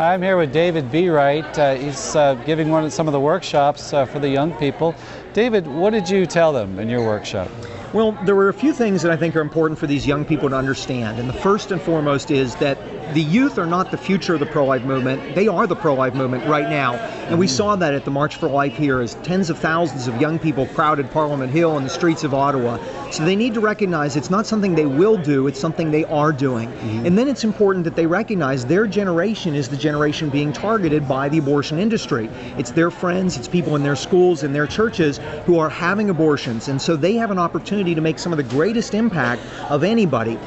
I'm here with David Bereit. He's giving some of the workshops for the young people. David, what did you tell them in your workshop? Well, there were a few things that I think are important for these young people to understand. And the first and foremost is that the youth are not the future of the pro-life movement. They are the pro-life movement right now. And we saw that at the March for Life here as tens of thousands of young people crowded Parliament Hill and the streets of Ottawa. So they need to recognize it's not something they will do, it's something they are doing. And then it's important that they recognize their generation is the generation being targeted by the abortion industry. It's their friends, it's people in their schools, in their churches who are having abortions. And so they have an opportunity to make some of the greatest impact of anybody.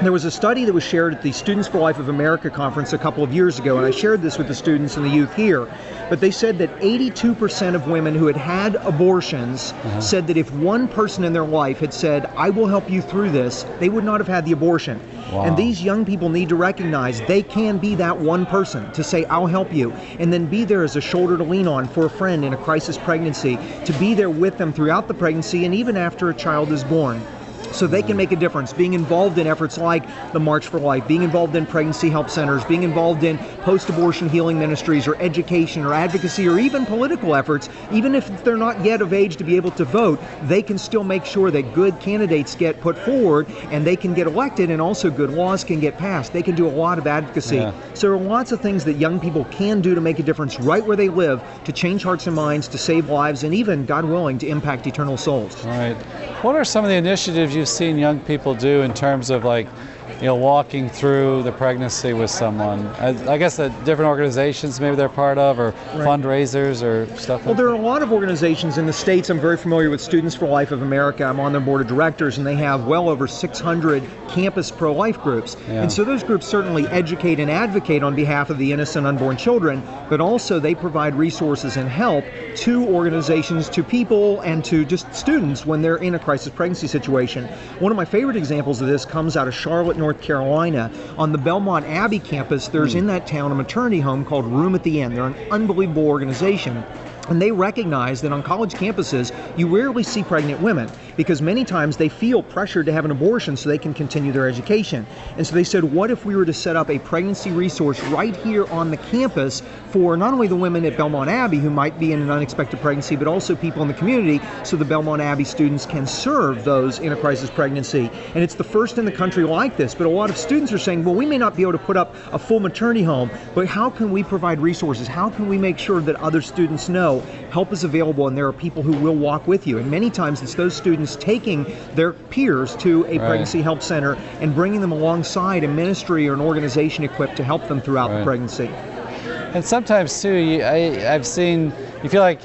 There was a study that was shared at the Students for Life of America conference a couple of years ago, and I shared this with the students and the youth here, but they said that 82% of women who had had abortions said that if one person in their life had said, "I will help you through this," they would not have had the abortion. Wow. And these young people need to recognize they can be that one person to say, "I'll help you," and then be there as a shoulder to lean on for a friend in a crisis pregnancy, to be there with them throughout the pregnancy and even after a child is born. So they can make a difference, being involved in efforts like the March for Life, being involved in pregnancy help centers, being involved in post-abortion healing ministries or education or advocacy or even political efforts. Even if they're not yet of age to be able to vote, they can still make sure that good candidates get put forward and they can get elected, and also good laws can get passed. They can do a lot of advocacy. Yeah. So there are lots of things that young people can do to make a difference right where they live, to change hearts and minds, to save lives, and even, God willing, to impact eternal souls. All right. What are some of the initiatives you've seen young people do in terms of, like, walking through the pregnancy with someone? I guess the different organizations maybe they're part of, or fundraisers or stuff. Well, there are a lot of organizations in the States. I'm very familiar with Students for Life of America. I'm on their board of directors, and they have well over 600 campus pro-life groups. Yeah. And so those groups certainly educate and advocate on behalf of the innocent unborn children, but also they provide resources and help to organizations, to people, and to just students when they're in a crisis pregnancy situation. One of my favorite examples of this comes out of Charlotte, North Carolina. On the Belmont Abbey campus, there's in that town a maternity home called Room at the End. They're an unbelievable organization. And they recognize that on college campuses, you rarely see pregnant women because many times they feel pressured to have an abortion so they can continue their education. And so they said, what if we were to set up a pregnancy resource right here on the campus for not only the women at Belmont Abbey who might be in an unexpected pregnancy, but also people in the community, so the Belmont Abbey students can serve those in a crisis pregnancy. And it's the first in the country like this, but a lot of students are saying, well, we may not be able to put up a full maternity home, but how can we provide resources? How can we make sure that other students know help is available and there are people who will walk with you? And many times it's those students taking their peers to a pregnancy help center and bringing them alongside a ministry or an organization equipped to help them throughout the pregnancy. And sometimes too, I've seen, you feel like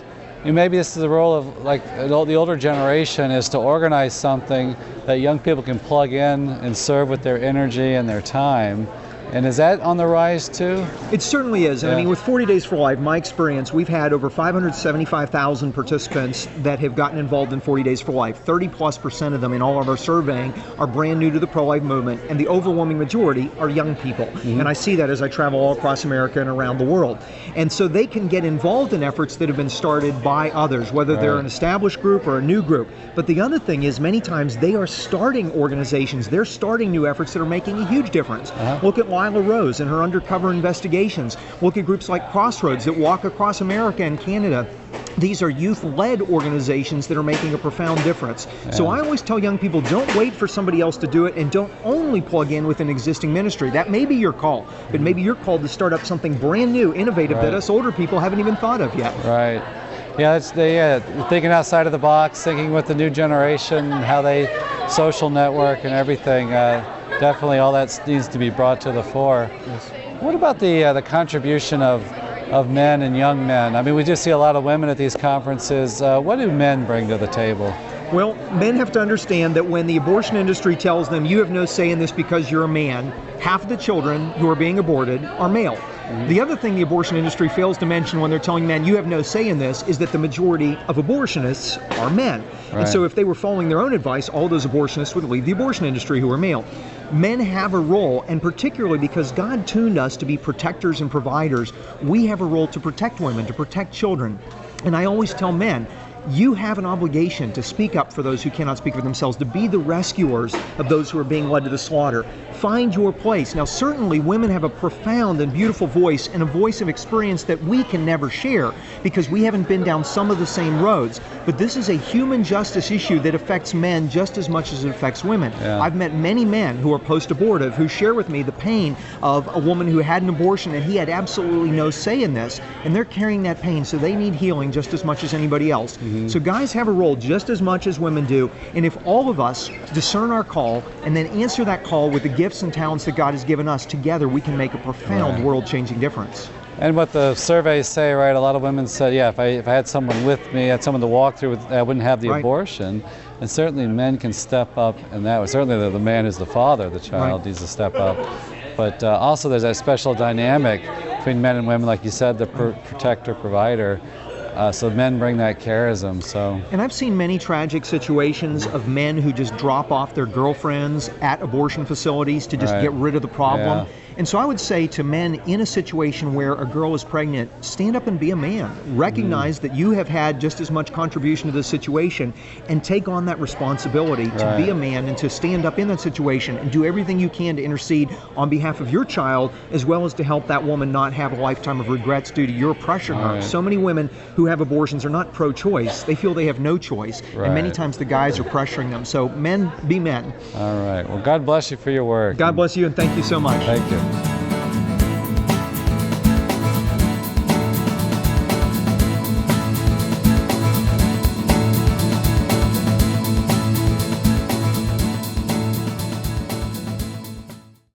maybe this is the role of, like, the older generation, is to organize something that young people can plug in and serve with their energy and their time. And is that on the rise too? It certainly is. And I mean, with 40 Days for Life, my experience, we've had over 575,000 participants that have gotten involved in 40 Days for Life. 30+% of them in all of our surveying are brand new to the pro-life movement, and the overwhelming majority are young people. And I see that as I travel all across America and around the world. And so they can get involved in efforts that have been started by others, whether they're an established group or a new group. But the other thing is, many times they are starting organizations, they're starting new efforts that are making a huge difference. Look at Lila Rose and her undercover investigations. Look at groups like Crossroads that walk across America and Canada. These are youth-led organizations that are making a profound difference. So I always tell young people, don't wait for somebody else to do it, and don't only plug in with an existing ministry. That may be your call, but maybe you're called to start up something brand new, innovative, that us older people haven't even thought of yet. Right. Yeah, it's thinking outside of the box, thinking with the new generation, how they social network and everything. Definitely all that needs to be brought to the fore. Yes. What about the contribution of men and young men? I mean, we just see a lot of women at these conferences. What do men bring to the table? Well, men have to understand that when the abortion industry tells them you have no say in this because you're a man, half of the children who are being aborted are male. The other thing the abortion industry fails to mention when they're telling men you have no say in this is that the majority of abortionists are men. And so if they were following their own advice, all those abortionists would leave the abortion industry who are male. Men have a role, and particularly because God tuned us to be protectors and providers, we have a role to protect women, to protect children. And I always tell men, You have an obligation to speak up for those who cannot speak for themselves, to be the rescuers of those who are being led to the slaughter. Find your place. Now, certainly women have a profound and beautiful voice, and a voice of experience that we can never share because we haven't been down some of the same roads. But this is a human justice issue that affects men just as much as it affects women. Yeah. I've met many men who are post-abortive who share with me the pain of a woman who had an abortion and he had absolutely no say in this, and they're carrying that pain, so they need healing just as much as anybody else. So guys have a role just as much as women do, and if all of us discern our call and then answer that call with the gifts and talents that God has given us, together we can make a profound world-changing difference. And what the surveys say, right, a lot of women said, yeah, if I had someone with me, had someone to walk through, I wouldn't have the abortion. And certainly men can step up in that way. Certainly the man who's the father of the child needs to step up. But also there's that special dynamic between men and women, like you said, the protector, provider. So men bring that charism. And I've seen many tragic situations of men who just drop off their girlfriends at abortion facilities to just get rid of the problem. And so I would say to men in a situation where a girl is pregnant, stand up and be a man. Recognize that you have had just as much contribution to the situation, and take on that responsibility to be a man and to stand up in that situation and do everything you can to intercede on behalf of your child, as well as to help that woman not have a lifetime of regrets due to your pressure on her. So many women who have abortions are not pro-choice. They feel they have no choice. And many times the guys are pressuring them. So men, be men. All right. Well, God bless you for your work. God bless you, and thank you so much. Thank you.